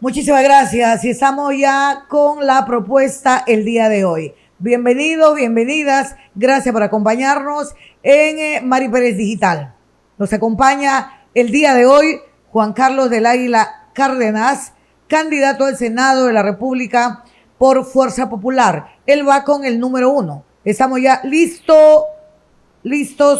Muchísimas gracias y estamos ya con la propuesta el día de hoy. Bienvenidos, bienvenidas, gracias por acompañarnos en Mari Pérez Digital. Nos acompaña el día de hoy Juan Carlos del Águila Cárdenas, candidato al Senado de la República por Fuerza Popular. Él va con el número 1. Estamos ya listos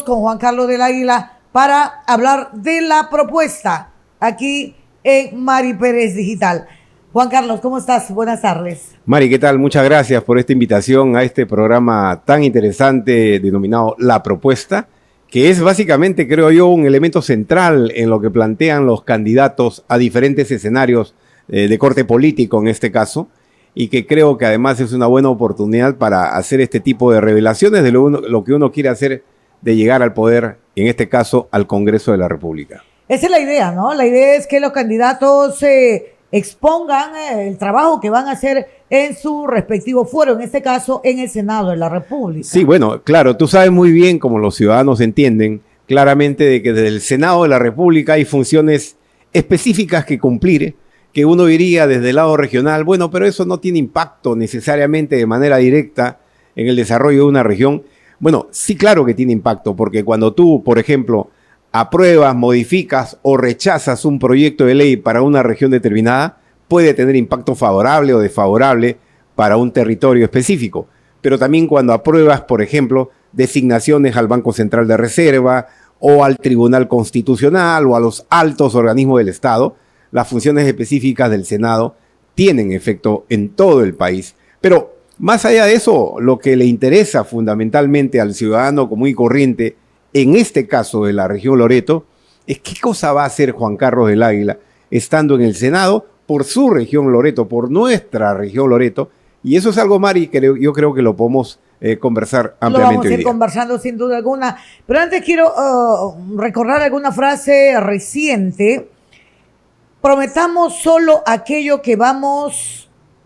con Juan Carlos del Águila para hablar de la propuesta aquí en Mari Pérez Digital. Juan Carlos, ¿cómo estás? Buenas tardes. Mari, ¿qué tal? Muchas gracias por esta invitación a este programa tan interesante denominado La Propuesta, que es básicamente, creo yo, un elemento central en lo que plantean los candidatos a diferentes escenarios de corte político en este caso, y que creo que además es una buena oportunidad para hacer este tipo de revelaciones de lo que uno quiere hacer de llegar al poder, en este caso al Congreso de la República. Esa es la idea, ¿no? La idea es que los candidatos expongan el trabajo que van a hacer en su respectivo foro, en este caso en el Senado de la República. Sí, bueno, claro, tú sabes muy bien, como los ciudadanos entienden claramente, de que desde el Senado de la República hay funciones específicas que cumplir, que uno diría desde el lado regional, bueno, pero eso no tiene impacto necesariamente de manera directa en el desarrollo de una región. Bueno, sí, claro que tiene impacto, porque cuando tú, por ejemplo, apruebas, modificas o rechazas un proyecto de ley para una región determinada, puede tener impacto favorable o desfavorable para un territorio específico. Pero también cuando apruebas, por ejemplo, designaciones al Banco Central de Reserva o al Tribunal Constitucional o a los altos organismos del Estado, las funciones específicas del Senado tienen efecto en todo el país. Pero más allá de eso, lo que le interesa fundamentalmente al ciudadano común y corriente, en este caso de la región Loreto, es qué cosa va a hacer Juan Carlos del Águila estando en el Senado por su región Loreto, por nuestra región Loreto. Y eso es algo, Mari, que yo creo que lo podemos conversar ampliamente. Lo vamos a ir conversando sin duda alguna. Pero antes quiero recordar alguna frase reciente. Prometamos solo aquello que vamos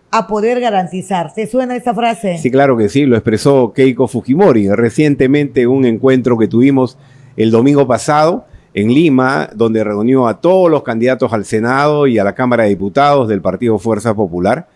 a poder garantizar. ¿Te suena esta frase? Sí, claro que sí, lo expresó Keiko Fujimori recientemente en un encuentro que tuvimos el domingo pasado en Lima, donde reunió a todos los candidatos al Senado y a la Cámara de Diputados del Partido Fuerza Popular.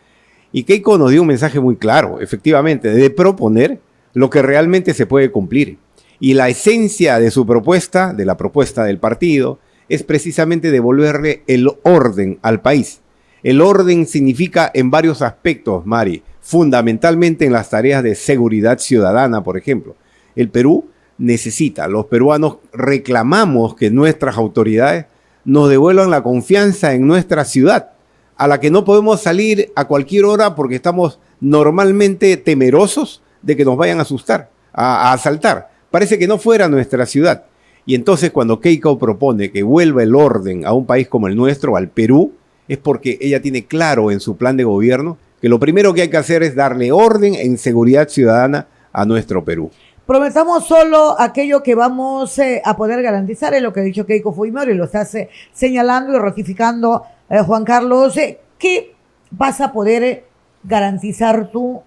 Y Keiko nos dio un mensaje muy claro, efectivamente, de proponer lo que realmente se puede cumplir. Y la esencia de su propuesta, de la propuesta del partido, es precisamente devolverle el orden al país. El orden significa en varios aspectos, Mari, fundamentalmente en las tareas de seguridad ciudadana, por ejemplo. El Perú necesita, los peruanos reclamamos que nuestras autoridades nos devuelvan la confianza en nuestra ciudad, a la que no podemos salir a cualquier hora porque estamos normalmente temerosos de que nos vayan a asustar, a asaltar. Parece que no fuera nuestra ciudad. Y entonces cuando Keiko propone que vuelva el orden a un país como el nuestro, al Perú, es porque ella tiene claro en su plan de gobierno que lo primero que hay que hacer es darle orden en seguridad ciudadana a nuestro Perú. Prometamos solo aquello que vamos a poder garantizar, es lo que ha dicho Keiko Fujimori, lo estás señalando y ratificando, Juan Carlos. ¿Qué vas a poder garantizar tú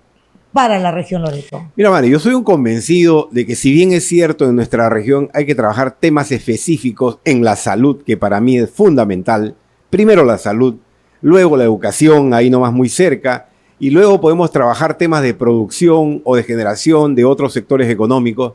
para la región Loreto? Mira, Mari, yo soy un convencido de que si bien es cierto en nuestra región hay que trabajar temas específicos en la salud, que para mí es fundamental. Primero la salud, luego la educación, ahí nomás muy cerca, y luego podemos trabajar temas de producción o de generación de otros sectores económicos,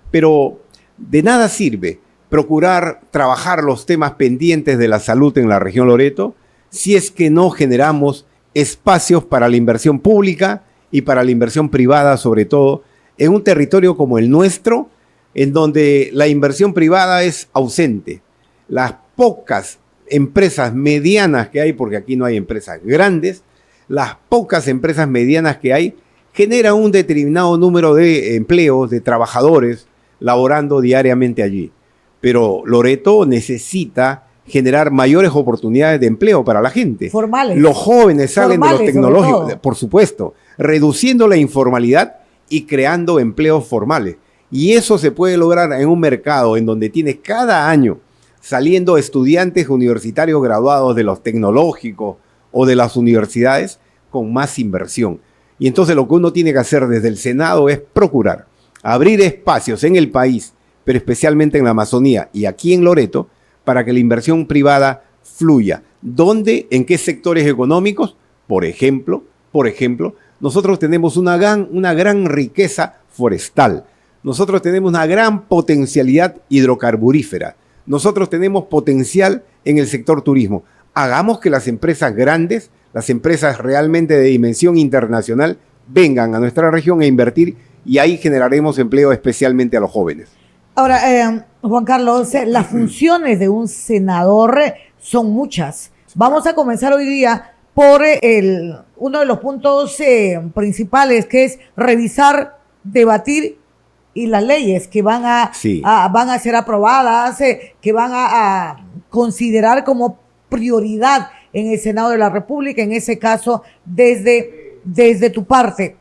pero de nada sirve procurar trabajar los temas pendientes de la salud en la región Loreto si es que no generamos espacios para la inversión pública y para la inversión privada, sobre todo, en un territorio como el nuestro, en donde la inversión privada es ausente. Las pocas empresas medianas que hay, porque aquí no hay empresas grandes, las pocas empresas medianas que hay generan un determinado número de empleos, de trabajadores laborando diariamente allí. Pero Loreto necesita generar mayores oportunidades de empleo para la gente. Formales. Los jóvenes salen de los tecnológicos, por supuesto, reduciendo la informalidad y creando empleos formales. Y eso se puede lograr en un mercado en donde tienes cada año saliendo estudiantes universitarios graduados de los tecnológicos o de las universidades con más inversión. Y entonces lo que uno tiene que hacer desde el Senado es procurar abrir espacios en el país, pero especialmente en la Amazonía y aquí en Loreto, para que la inversión privada fluya. ¿Dónde? ¿En qué sectores económicos? Por ejemplo, nosotros tenemos una gran riqueza forestal. Nosotros tenemos una gran potencialidad hidrocarburífera. Nosotros tenemos potencial en el sector turismo. Hagamos que las empresas grandes, las empresas realmente de dimensión internacional, vengan a nuestra región a invertir y ahí generaremos empleo especialmente a los jóvenes. Ahora, Juan Carlos, las funciones de un senador son muchas. Vamos a comenzar hoy día por uno de los puntos principales, que es revisar, debatir y las leyes que van a ser aprobadas, que van a considerar como prioridad en el Senado de la República, en ese caso desde tu parte.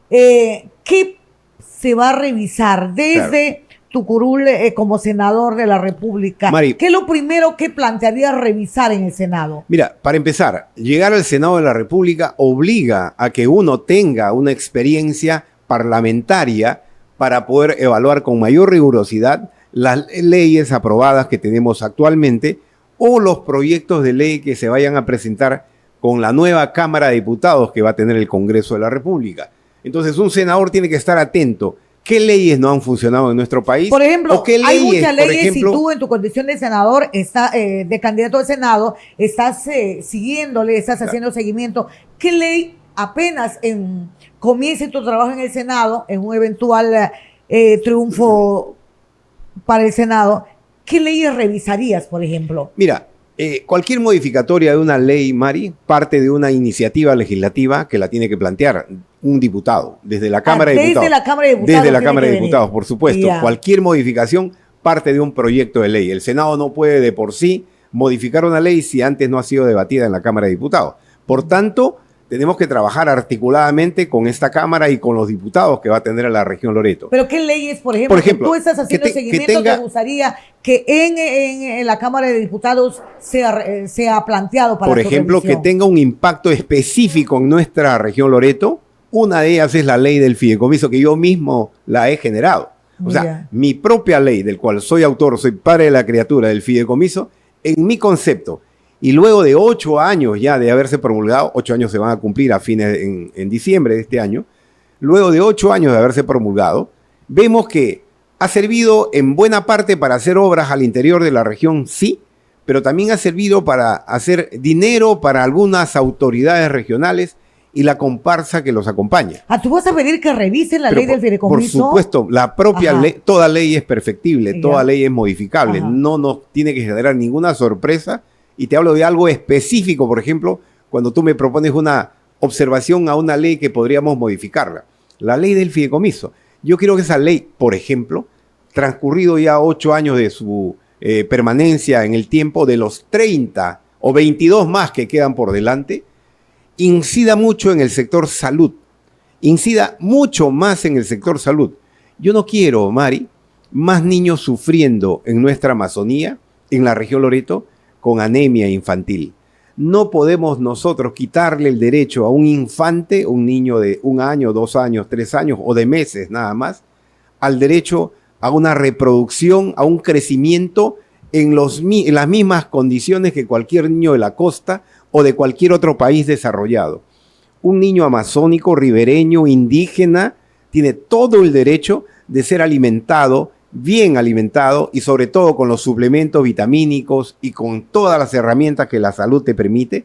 ¿Qué se va a revisar desde tu curul como senador de la República? Mari, ¿qué es lo primero que plantearías revisar en el Senado? Mira, para empezar, llegar al Senado de la República obliga a que uno tenga una experiencia parlamentaria para poder evaluar con mayor rigurosidad las leyes aprobadas que tenemos actualmente o los proyectos de ley que se vayan a presentar con la nueva Cámara de Diputados que va a tener el Congreso de la República. Entonces, un senador tiene que estar atento. ¿Qué leyes no han funcionado en nuestro país? Por ejemplo, hay muchas leyes, si tú en tu condición de senador, de candidato al Senado, estás siguiéndole, estás haciendo seguimiento. ¿Qué ley apenas comience tu trabajo en el Senado, en un eventual triunfo para el Senado, qué leyes revisarías, por ejemplo? Mira, cualquier modificatoria de una ley, Mari, parte de una iniciativa legislativa que la tiene que plantear un diputado, desde la Cámara de Diputados. Desde la Cámara de Diputados. Desde la Cámara de Diputados, por supuesto. Yeah. Cualquier modificación parte de un proyecto de ley. El Senado no puede de por sí modificar una ley si antes no ha sido debatida en la Cámara de Diputados. Por tanto, tenemos que trabajar articuladamente con esta Cámara y con los diputados que va a tener la región Loreto. Pero ¿qué leyes, por ejemplo, que tú estás haciendo seguimiento, te gustaría que en la Cámara de Diputados sea planteado para por ejemplo, revisión? Que tenga un impacto específico en nuestra región Loreto. Una de ellas es la ley del fideicomiso, que yo mismo la he generado. O sea, mi propia ley, del cual soy autor, soy padre de la criatura del fideicomiso, en mi concepto. Y luego de 8 años ya de haberse promulgado, 8 años se van a cumplir a fines en diciembre de este año, luego de 8 años de haberse promulgado, vemos que ha servido en buena parte para hacer obras al interior de la región, sí, pero también ha servido para hacer dinero para algunas autoridades regionales y la comparsa que los acompaña. ¿Tú vas a pedir que revisen la ley del fideicomiso? Por supuesto, la propia ley, toda ley es perfectible, toda ley es modificable, no nos tiene que generar ninguna sorpresa. Y te hablo de algo específico, por ejemplo, cuando tú me propones una observación a una ley que podríamos modificarla. La ley del fideicomiso. Yo quiero que esa ley, por ejemplo, transcurrido ya 8 años de su permanencia en el tiempo, de los 30 o 22 más que quedan por delante, incida mucho en el sector salud. Incida mucho más en el sector salud. Yo no quiero, Mari, más niños sufriendo en nuestra Amazonía, en la región Loreto, con anemia infantil. No podemos nosotros quitarle el derecho a un infante, un niño de 1 año, 2 años, 3 años o de meses nada más, al derecho a una reproducción, a un crecimiento en las mismas condiciones que cualquier niño de la costa o de cualquier otro país desarrollado. Un niño amazónico, ribereño, indígena, tiene todo el derecho de ser alimentado, bien alimentado y sobre todo con los suplementos vitamínicos y con todas las herramientas que la salud te permite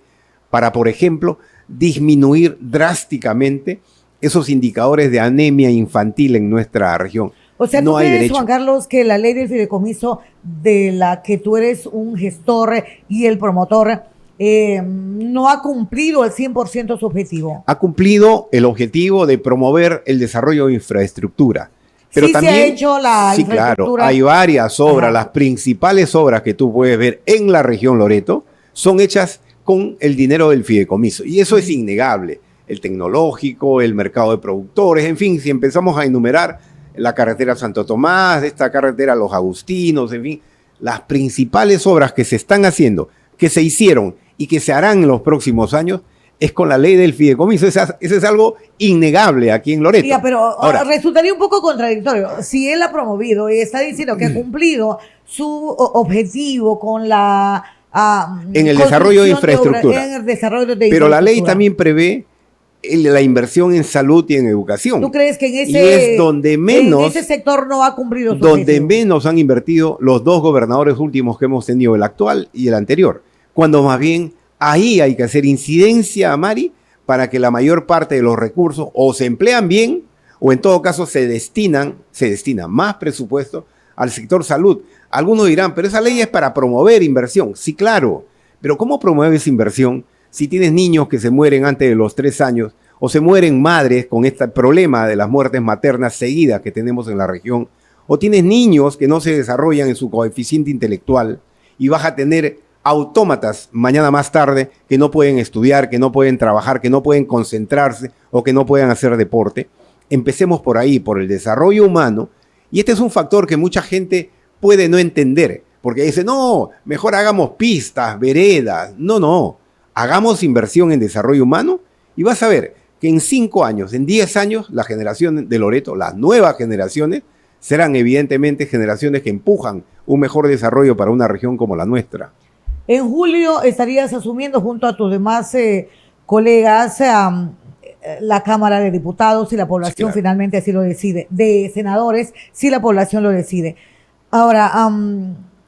para, por ejemplo, disminuir drásticamente esos indicadores de anemia infantil en nuestra región. O sea, ¿tú crees, Juan Carlos, que la ley del fideicomiso, de la que tú eres un gestor y el promotor, no ha cumplido al 100% su objetivo? Ha cumplido el objetivo de promover el desarrollo de infraestructura. Pero sí, también, se ha hecho la infraestructura. Claro, hay varias obras. Las principales obras que tú puedes ver en la región Loreto son hechas con el dinero del fideicomiso. Y eso es innegable. El tecnológico, el mercado de productores, en fin, si empezamos a enumerar la carretera Santo Tomás, esta carretera Los Agustinos, en fin, las principales obras que se están haciendo, que se hicieron y que se harán en los próximos años, es con la ley del fideicomiso. Eso es algo innegable aquí en Loreto. Ya, pero ahora, resultaría un poco contradictorio. Si él ha promovido y está diciendo que ha cumplido su objetivo con la en el desarrollo de infraestructura. En el desarrollo de Pero la ley también prevé la inversión en salud y en educación. ¿Tú crees que en ese sector no ha cumplido su donde objetivo? Menos han invertido los dos gobernadores últimos que hemos tenido, el actual y el anterior? Cuando más bien ahí hay que hacer incidencia, Mari, para que la mayor parte de los recursos o se emplean bien o en todo caso se destina más presupuesto al sector salud. Algunos dirán, pero esa ley es para promover inversión. Sí, claro, pero ¿cómo promueves inversión si tienes niños que se mueren antes de los 3 años o se mueren madres con este problema de las muertes maternas seguidas que tenemos en la región, o tienes niños que no se desarrollan en su coeficiente intelectual y vas a tener autómatas mañana más tarde que no pueden estudiar, que no pueden trabajar, que no pueden concentrarse o que no pueden hacer deporte? Empecemos por ahí, por el desarrollo humano, y este es un factor que mucha gente puede no entender, porque dice, no, mejor hagamos pistas, veredas. No, hagamos inversión en desarrollo humano y vas a ver que en 5 años, en 10 años, la generación de Loreto, las nuevas generaciones, serán evidentemente generaciones que empujan un mejor desarrollo para una región como la nuestra. En julio estarías asumiendo junto a tus demás colegas la Cámara de Diputados, si la población Sí, claro. finalmente así lo decide, de senadores, si la población lo decide. Ahora,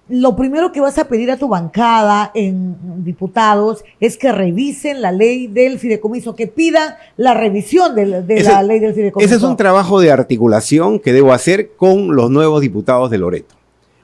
lo primero que vas a pedir a tu bancada en diputados es que revisen la ley del fideicomiso, que pidan la revisión de la ley del fideicomiso. Ese es un trabajo de articulación que debo hacer con los nuevos diputados de Loreto.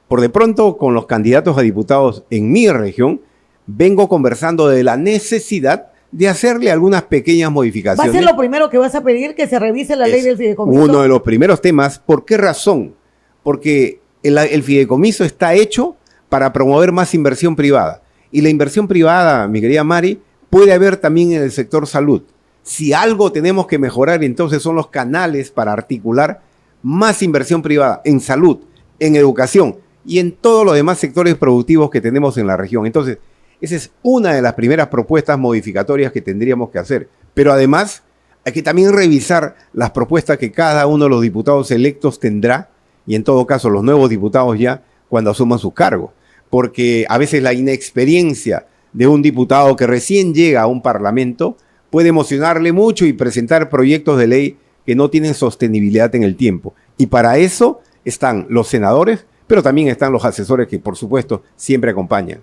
Por de pronto, con los candidatos a diputados en mi región, vengo conversando de la necesidad de hacerle algunas pequeñas modificaciones. ¿Va a ser lo primero que vas a pedir, que se revise la ley del fideicomiso? Uno de los primeros temas. ¿Por qué razón? Porque el fideicomiso está hecho para promover más inversión privada. Y la inversión privada, mi querida Mari, puede haber también en el sector salud. Si algo tenemos que mejorar, entonces son los canales para articular más inversión privada en salud, en educación y en todos los demás sectores productivos que tenemos en la región. Entonces, esa es una de las primeras propuestas modificatorias que tendríamos que hacer. Pero además, hay que también revisar las propuestas que cada uno de los diputados electos tendrá, y en todo caso los nuevos diputados ya, cuando asuman sus cargos. Porque a veces la inexperiencia de un diputado que recién llega a un parlamento puede emocionarle mucho y presentar proyectos de ley que no tienen sostenibilidad en el tiempo. Y para eso están los senadores, pero también están los asesores que, por supuesto, siempre acompañan.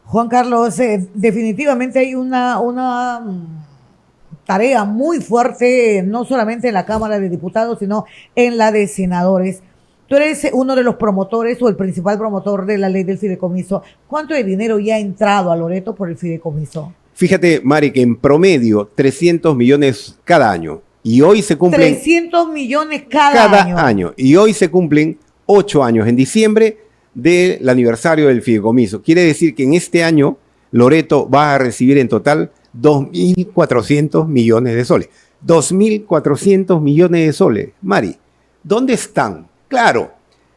Juan Carlos, definitivamente hay una tarea muy fuerte, no solamente en la Cámara de Diputados, sino en la de senadores. Tú eres uno de los promotores o el principal promotor de la ley del fideicomiso. ¿Cuánto de dinero ya ha entrado a Loreto por el fideicomiso? Fíjate, Mari, que en promedio 300 millones cada año. Y hoy se cumplen... 300 millones cada año. Y hoy se cumplen 8 años, en diciembre, del aniversario del fideicomiso. Quiere decir que en este año Loreto va a recibir en total 2.400 millones de soles. 2.400 millones de soles. Mari, ¿dónde están? Claro,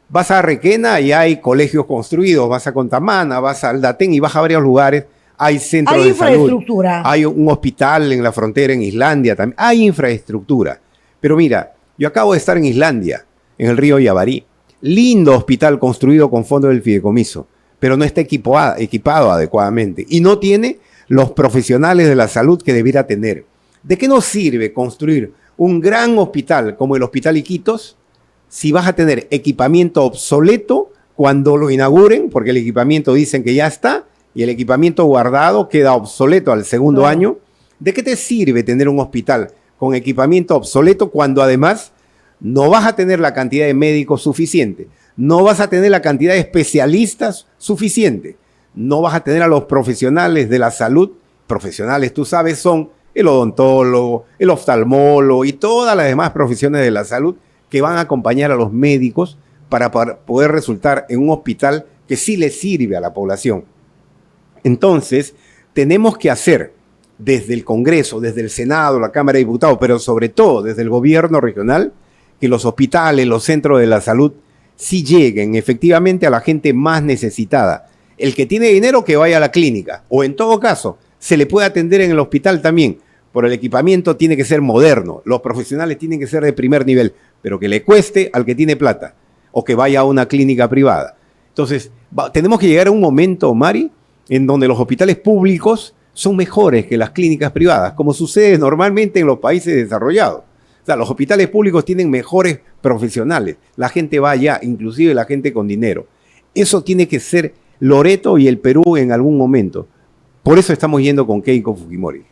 vas a Requena y hay colegios construidos, vas a Contamana, vas a Aldatén y vas a varios lugares. Hay centros de salud. Hay infraestructura. Hay un hospital en la frontera en Islandia también. Hay infraestructura. Pero mira, yo acabo de estar en Islandia, en el río Yavarí. Lindo hospital construido con fondos del fideicomiso, pero no está equipado adecuadamente y no tiene los profesionales de la salud que debiera tener. ¿De qué nos sirve construir un gran hospital como el Hospital Iquitos si vas a tener equipamiento obsoleto cuando lo inauguren? Porque el equipamiento dicen que ya está y el equipamiento guardado queda obsoleto al segundo año. ¿De qué te sirve tener un hospital con equipamiento obsoleto cuando además no vas a tener la cantidad de médicos suficiente, no vas a tener la cantidad de especialistas suficiente, no vas a tener a los profesionales de la salud? Profesionales, tú sabes, son el odontólogo, el oftalmólogo y todas las demás profesiones de la salud que van a acompañar a los médicos para poder resultar en un hospital que sí le sirve a la población. Entonces, tenemos que hacer desde el Congreso, desde el Senado, la Cámara de Diputados, pero sobre todo desde el gobierno regional, que los hospitales, los centros de la salud, sí lleguen efectivamente a la gente más necesitada. El que tiene dinero que vaya a la clínica, o en todo caso, se le puede atender en el hospital también, pero el equipamiento tiene que ser moderno, los profesionales tienen que ser de primer nivel, pero que le cueste al que tiene plata, o que vaya a una clínica privada. Entonces, tenemos que llegar a un momento, Mari, en donde los hospitales públicos son mejores que las clínicas privadas, como sucede normalmente en los países desarrollados. O sea, los hospitales públicos tienen mejores profesionales. La gente va allá, inclusive la gente con dinero. Eso tiene que ser Loreto y el Perú en algún momento. Por eso estamos yendo con Keiko Fujimori.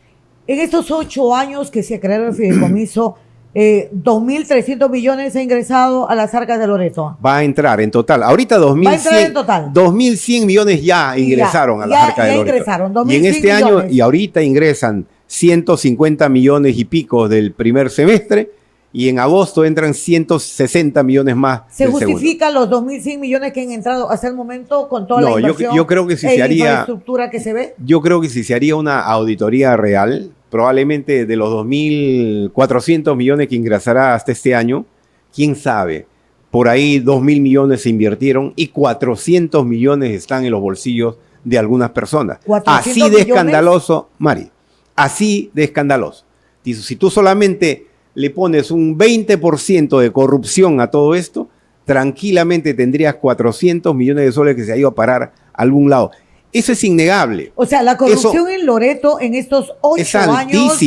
En estos 8 años que se creó el fideicomiso, 2.300 millones ha ingresado a las arcas de Loreto. Va a entrar en total. Ahorita 2.100 millones ya ingresaron a las arcas de Loreto. Ingresaron, y en este año, y ahorita ingresan 150 millones y pico del primer semestre, y en agosto entran 160 millones más. ¿Se justifican los 2.100 millones que han entrado hasta el momento con toda la inversión yo creo que si se haría, infraestructura que se ve? Yo creo que si se haría una auditoría real, probablemente de los 2.400 millones que ingresará hasta este año, quién sabe, por ahí 2.000 millones se invirtieron y 400 millones están en los bolsillos de algunas personas. Así de escandaloso, Mari, así de escandaloso. Si tú solamente le pones un 20% de corrupción a todo esto, tranquilamente tendrías 400 millones de soles que se ha ido a parar a algún lado. Eso es innegable. O sea, la corrupción en Loreto en estos 8 años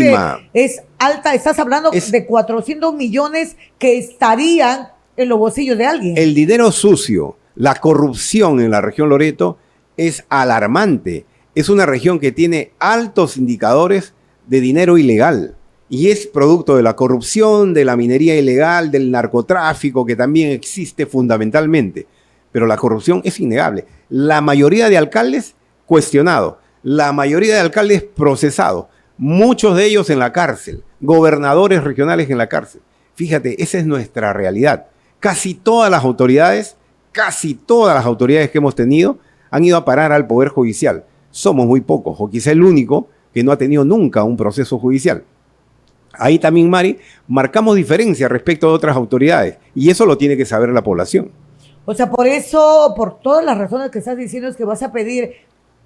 es alta. Estás hablando de 400 millones que estarían en los bolsillos de alguien. El dinero sucio, la corrupción en la región Loreto es alarmante. Es una región que tiene altos indicadores de dinero ilegal. Y es producto de la corrupción, de la minería ilegal, del narcotráfico, que también existe fundamentalmente. Pero la corrupción es innegable. La mayoría de alcaldes cuestionados, la mayoría de alcaldes procesados, muchos de ellos en la cárcel, gobernadores regionales en la cárcel. Fíjate, esa es nuestra realidad. Casi todas las autoridades que hemos tenido han ido a parar al Poder Judicial. Somos muy pocos, o quizá el único que no ha tenido nunca un proceso judicial. Ahí también, Mari, marcamos diferencia respecto a otras autoridades, y eso lo tiene que saber la población. O sea, por eso, por todas las razones que estás diciendo, es que vas a pedir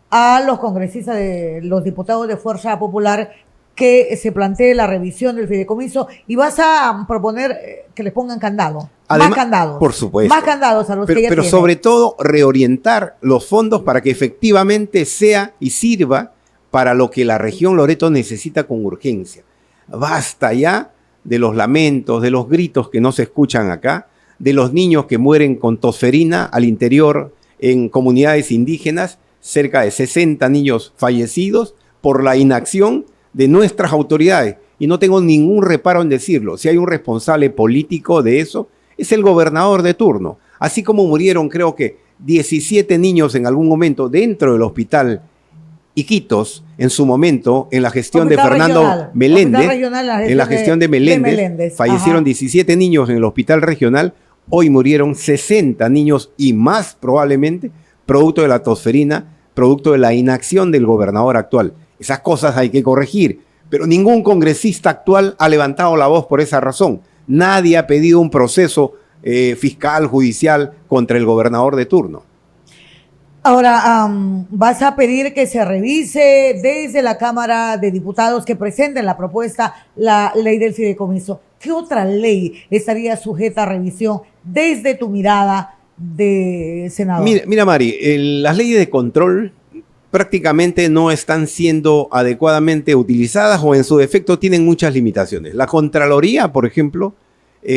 a los congresistas, los diputados de Fuerza Popular, que se plantee la revisión del fideicomiso, y vas a proponer que les pongan candado. Además, más candados. Por supuesto. Más candados a los que ya Pero tienen. Sobre todo, reorientar los fondos para que efectivamente sea y sirva para lo que la región Loreto necesita con urgencia. Basta ya de los lamentos, de los gritos que no se escuchan acá, de los niños que mueren con tosferina al interior en comunidades indígenas, cerca de 60 niños fallecidos por la inacción de nuestras autoridades. Y no tengo ningún reparo en decirlo. Si hay un responsable político de eso, es el gobernador de turno. Así como murieron, creo que 17 niños en algún momento dentro del hospital Iquitos, en su momento, en la gestión de Fernando Meléndez, en la gestión de Meléndez, fallecieron 17 niños en el hospital regional, hoy murieron 60 niños y más probablemente, producto de la tosferina, producto de la inacción del gobernador actual. Esas cosas hay que corregir, pero ningún congresista actual ha levantado la voz por esa razón. Nadie ha pedido un proceso fiscal, judicial contra el gobernador de turno. Ahora, vas a pedir que se revise desde la Cámara de Diputados, que presenten la propuesta, la ley del fideicomiso. ¿Qué otra ley estaría sujeta a revisión desde tu mirada de senador? Mira Mari, las leyes de control prácticamente no están siendo adecuadamente utilizadas o en su defecto tienen muchas limitaciones. La Contraloría, por ejemplo,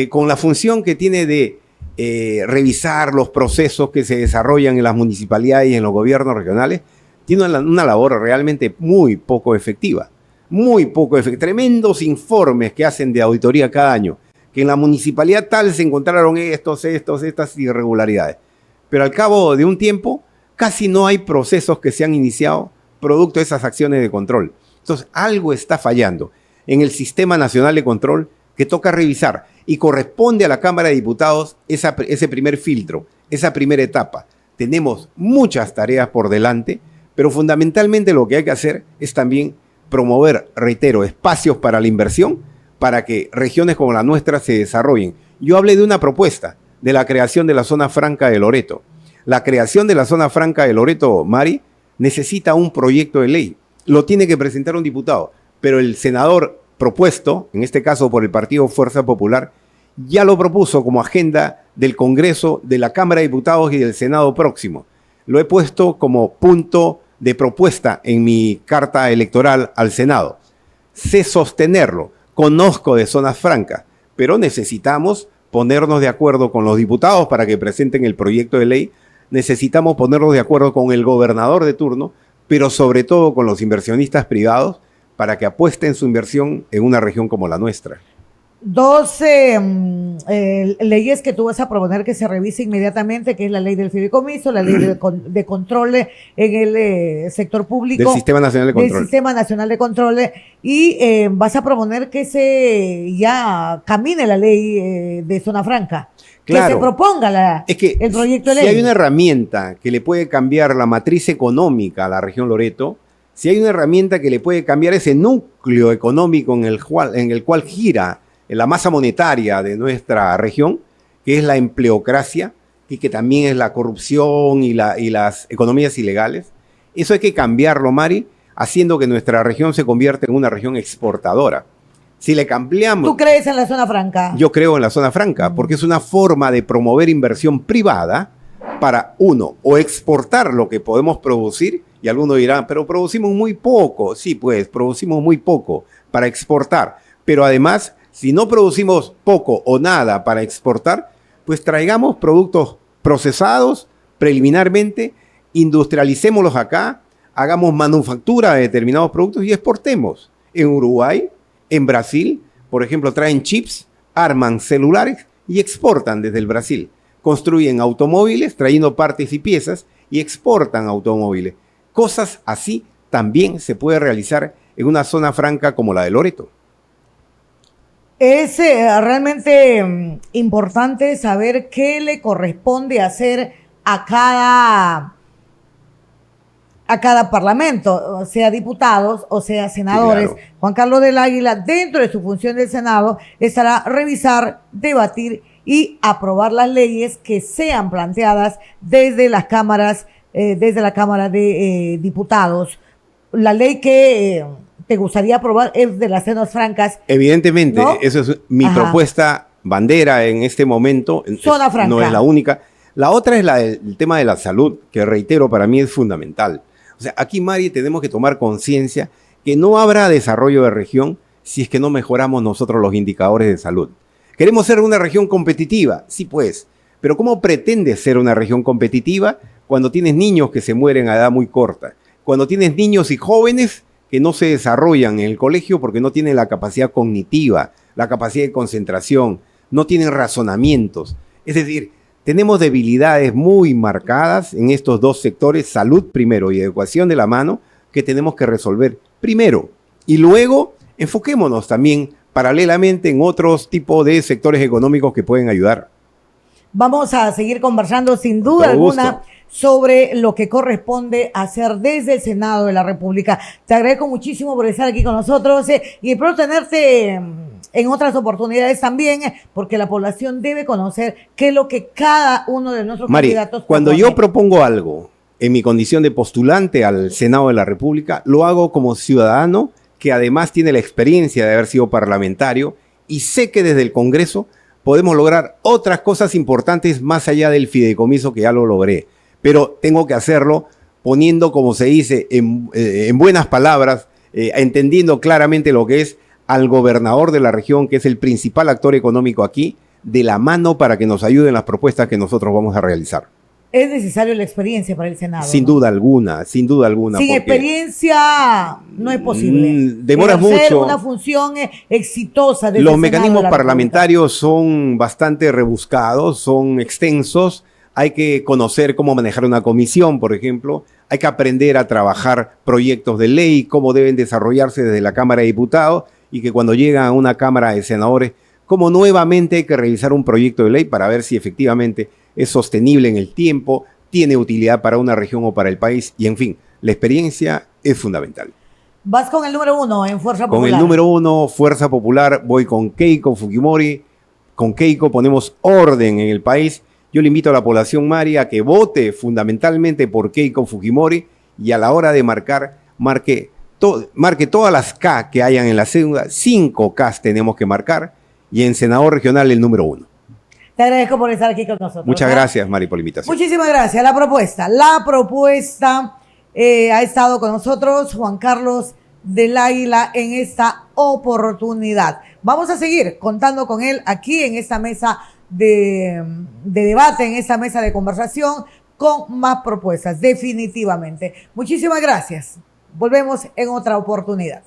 con la función que tiene de revisar los procesos que se desarrollan en las municipalidades y en los gobiernos regionales, tiene una labor realmente muy poco efectiva. Tremendos informes que hacen de auditoría cada año, que en la municipalidad tal se encontraron estas irregularidades. Pero al cabo de un tiempo, casi no hay procesos que se han iniciado producto de esas acciones de control. Entonces, algo está fallando en el Sistema Nacional de Control que toca revisar y corresponde a la Cámara de Diputados ese primer filtro, esa primera etapa. Tenemos muchas tareas por delante, pero fundamentalmente lo que hay que hacer es también promover, reitero, espacios para la inversión, para que regiones como la nuestra se desarrollen. Yo hablé de una propuesta de la creación de la zona franca de Loreto. La creación de la zona franca de Loreto, Mari, necesita un proyecto de ley. Lo tiene que presentar un diputado, pero el senador propuesto, en este caso por el Partido Fuerza Popular, ya lo propuso como agenda del Congreso, de la Cámara de Diputados y del Senado próximo. Lo he puesto como punto de propuesta en mi carta electoral al Senado. Sé sostenerlo, conozco de zonas francas, pero necesitamos ponernos de acuerdo con los diputados para que presenten el proyecto de ley, necesitamos ponernos de acuerdo con el gobernador de turno, pero sobre todo con los inversionistas privados para que apuesten su inversión en una región como la nuestra. Dos leyes que tú vas a proponer que se revise inmediatamente, que es la ley del fideicomiso, la ley de control en el sector público. Del Sistema Nacional de Control. Del Sistema Nacional de Control. Y vas a proponer que se ya camine la ley de zona franca. Claro. Que se proponga el proyecto de ley. Si hay una herramienta que le puede cambiar la matriz económica a la región Loreto, si hay una herramienta que le puede cambiar ese núcleo económico en el cual gira la masa monetaria de nuestra región, que es la empleocracia y que también es la corrupción y las economías ilegales, eso hay que cambiarlo, Mari, haciendo que nuestra región se convierta en una región exportadora. Si le cambiamos... ¿Tú crees en la zona franca? Yo creo en la zona franca, porque es una forma de promover inversión privada para, uno, o exportar lo que podemos producir, y algunos dirán, pero producimos muy poco. Sí, pues, producimos muy poco para exportar, pero además, si no producimos poco o nada para exportar, pues traigamos productos procesados preliminarmente, industrialicémoslos acá, hagamos manufactura de determinados productos y exportemos. En Uruguay, en Brasil, por ejemplo, traen chips, arman celulares y exportan desde el Brasil. Construyen automóviles trayendo partes y piezas y exportan automóviles. Cosas así también se puede realizar en una zona franca como la de Loreto. Es realmente importante saber qué le corresponde hacer a cada parlamento, sea diputados o sea senadores. Sí, claro. Juan Carlos del Águila, dentro de su función del Senado, estará revisar, debatir y aprobar las leyes que sean planteadas desde las cámaras, desde la Cámara de Diputados. La ley que te gustaría aprobar es de las zonas francas. Evidentemente, ¿no? Eso es mi propuesta bandera en este momento. Zona franca. No es la única. La otra es el tema de la salud, que reitero, para mí es fundamental. O sea, aquí, Mari, tenemos que tomar conciencia que no habrá desarrollo de región si es que no mejoramos nosotros los indicadores de salud. ¿Queremos ser una región competitiva? Sí, pues. Pero ¿cómo pretendes ser una región competitiva cuando tienes niños que se mueren a edad muy corta? Cuando tienes niños y jóvenes que no se desarrollan en el colegio porque no tienen la capacidad cognitiva, la capacidad de concentración, no tienen razonamientos. Es decir, tenemos debilidades muy marcadas en estos dos sectores, salud primero y educación de la mano, que tenemos que resolver primero. Y luego enfoquémonos también paralelamente en otros tipos de sectores económicos que pueden ayudar. Vamos a seguir conversando sin duda alguna sobre lo que corresponde hacer desde el Senado de la República. Te agradezco muchísimo por estar aquí con nosotros y espero tenerte en otras oportunidades también, porque la población debe conocer qué es lo que cada uno de nuestros candidatos cuando yo propongo algo en mi condición de postulante al Senado de la República, lo hago como ciudadano que además tiene la experiencia de haber sido parlamentario y sé que desde el Congreso podemos lograr otras cosas importantes más allá del fideicomiso que ya lo logré. Pero tengo que hacerlo poniendo, como se dice, en buenas palabras, entendiendo claramente lo que es al gobernador de la región, que es el principal actor económico aquí, de la mano para que nos ayuden las propuestas que nosotros vamos a realizar. Es necesario la experiencia para el Senado. Sin duda alguna, sin duda alguna. Sin experiencia no es posible. Demoras mucho. Una función exitosa. Los mecanismos parlamentarios son bastante rebuscados, son extensos. Hay que conocer cómo manejar una comisión, por ejemplo. Hay que aprender a trabajar proyectos de ley, cómo deben desarrollarse desde la Cámara de Diputados y que cuando llegan a una Cámara de Senadores, cómo nuevamente hay que revisar un proyecto de ley para ver si efectivamente es sostenible en el tiempo, tiene utilidad para una región o para el país y, en fin, la experiencia es fundamental. Vas con el número 1 en Fuerza Popular. Con el número 1, Fuerza Popular, voy con Keiko Fujimori. Con Keiko ponemos orden en el país. Yo le invito a la población, Mari, a que vote fundamentalmente por Keiko Fujimori y a la hora de marque todas las K que hayan en la cédula, 5 Ks tenemos que marcar, y en senador regional el número 1. Te agradezco por estar aquí con nosotros. Muchas gracias, Mari, por la invitación. Muchísimas gracias. La propuesta Ha estado con nosotros Juan Carlos del Águila en esta oportunidad. Vamos a seguir contando con él aquí en esta mesa de debate, en esta mesa de conversación, con más propuestas, definitivamente. Muchísimas gracias. Volvemos en otra oportunidad.